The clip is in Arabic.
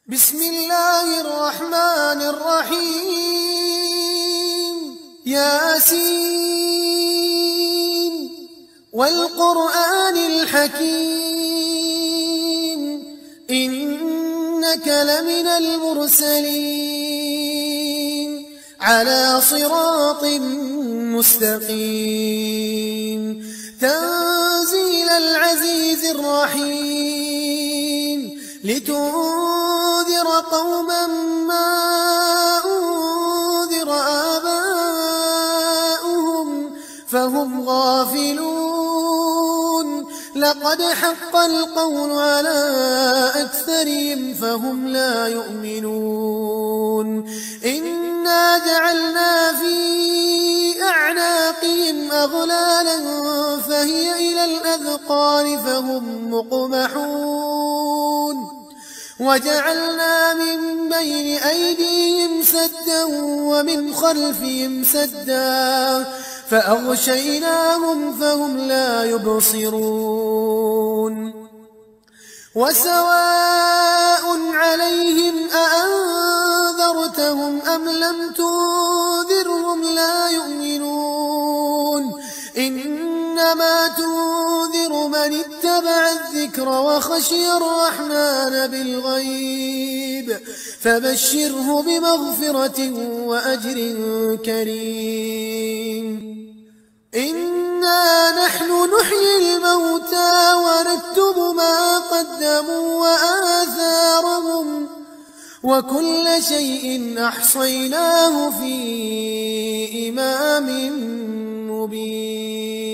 بسم الله الرحمن الرحيم ياسين والقرآن الحكيم إنك لمن المرسلين على صراط مستقيم تنزيل العزيز الرحيم لتنذر قوما ما أنذر آباؤهم فهم غافلون لقد حق القول على أكثرهم فهم لا يؤمنون إنا جعلنا في أعناقهم أغلالا فهي إلى الأذقان فهم مقمحون وجعلنا من بين أيديهم سدا ومن خلفهم سدا فأغشيناهم فهم لا يبصرون وسواء عليهم أأنذرتهم أم لم تنذرهم لا يؤمنون إنما تنذر من اتبع الذكر وخشي الرحمن بالغيب فبشره بمغفرة وأجر كريم إنا نحن نحيي الموتى ونكتب ما قدموا وآثارهم وكل شيء أحصيناه في إمام مبين